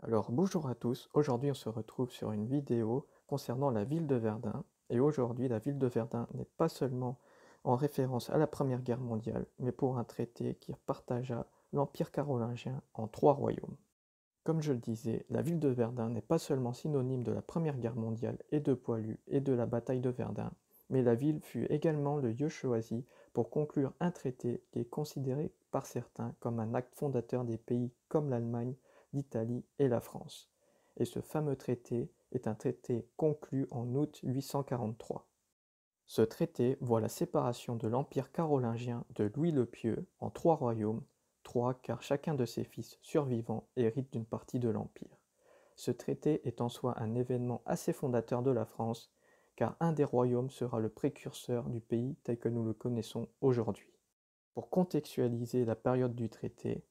Alors bonjour à tous, aujourd'hui on se retrouve sur une vidéo concernant la ville de Verdun. Et aujourd'hui la ville de Verdun n'est pas seulement en référence à la Première Guerre mondiale, mais pour un traité qui partagea l'Empire carolingien en trois royaumes. Comme je le disais, la ville de Verdun n'est pas seulement synonyme de la Première Guerre mondiale et de Poilu et de la bataille de Verdun, mais la ville fut également le lieu choisi pour conclure un traité qui est considéré par certains comme un acte fondateur des pays comme l'Allemagne, l'Italie et la France. Et ce fameux traité est un traité conclu en août 843. Ce traité voit la séparation de l'Empire carolingien de Louis le Pieux en trois royaumes, trois car chacun de ses fils survivants hérite d'une partie de l'Empire. Ce traité est en soi un événement assez fondateur de la France, car un des royaumes sera le précurseur du pays tel que nous le connaissons aujourd'hui. Pour contextualiser la période du traité,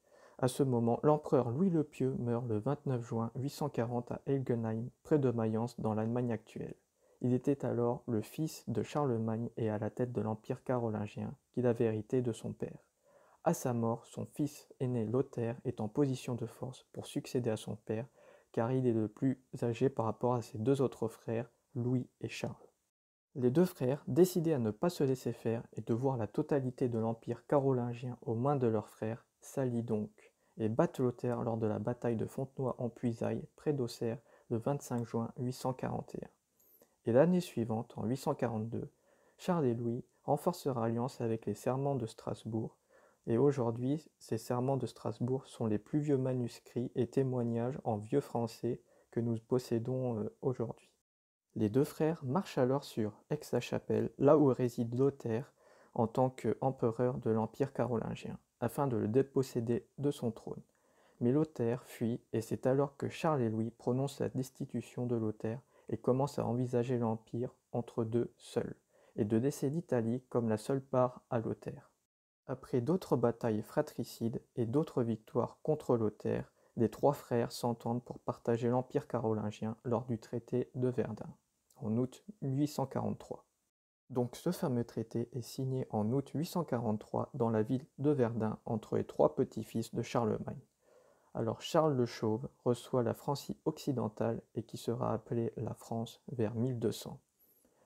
à ce moment, l'empereur Louis le Pieux meurt le 29 juin 840 à Elgenheim, près de Mayence, dans l'Allemagne actuelle. Il était alors le fils de Charlemagne et à la tête de l'Empire carolingien qu'il avait hérité de son père. À sa mort, son fils aîné Lothaire est en position de force pour succéder à son père, car il est le plus âgé par rapport à ses deux autres frères, Louis et Charles. Les deux frères, décidés à ne pas se laisser faire et de voir la totalité de l'Empire carolingien aux mains de leur frère, s'allient donc et battent Lothaire lors de la bataille de Fontenoy-en-Puisaye, près d'Auxerre, le 25 juin 841. Et l'année suivante, en 842, Charles et Louis renforcent leur alliance avec les serments de Strasbourg, et aujourd'hui, ces serments de Strasbourg sont les plus vieux manuscrits et témoignages en vieux français que nous possédons aujourd'hui. Les deux frères marchent alors sur Aix-la-Chapelle, là où réside Lothaire en tant qu'empereur de l'Empire carolingien, afin de le déposséder de son trône. Mais Lothaire fuit, et c'est alors que Charles et Louis prononcent la destitution de Lothaire et commencent à envisager l'Empire entre deux seuls, et de laisser l'Italie comme la seule part à Lothaire. Après d'autres batailles fratricides et d'autres victoires contre Lothaire, les trois frères s'entendent pour partager l'Empire carolingien lors du traité de Verdun, en août 843. Donc ce fameux traité est signé en août 843 dans la ville de Verdun entre les trois petits-fils de Charlemagne. Alors Charles le Chauve reçoit la Francie occidentale et qui sera appelée la France vers 1200.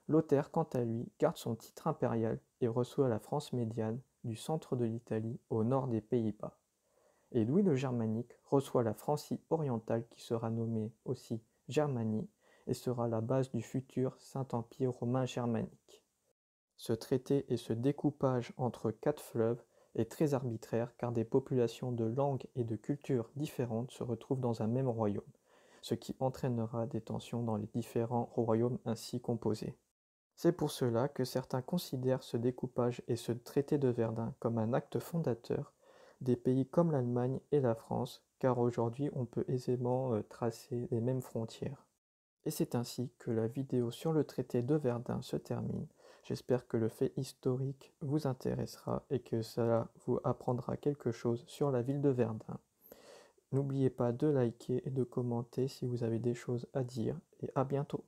Lothaire, quant à lui, garde son titre impérial et reçoit la France médiane du centre de l'Italie au nord des Pays-Bas. Et Louis le Germanique reçoit la Francie orientale qui sera nommée aussi Germanie et sera la base du futur Saint-Empire romain germanique. Ce traité et ce découpage entre quatre fleuves est très arbitraire car des populations de langues et de cultures différentes se retrouvent dans un même royaume, ce qui entraînera des tensions dans les différents royaumes ainsi composés. C'est pour cela que certains considèrent ce découpage et ce traité de Verdun comme un acte fondateur des pays comme l'Allemagne et la France, car aujourd'hui on peut aisément tracer les mêmes frontières. Et c'est ainsi que la vidéo sur le traité de Verdun se termine. J'espère que le fait historique vous intéressera et que cela vous apprendra quelque chose sur la ville de Verdun. N'oubliez pas de liker et de commenter si vous avez des choses à dire, et à bientôt.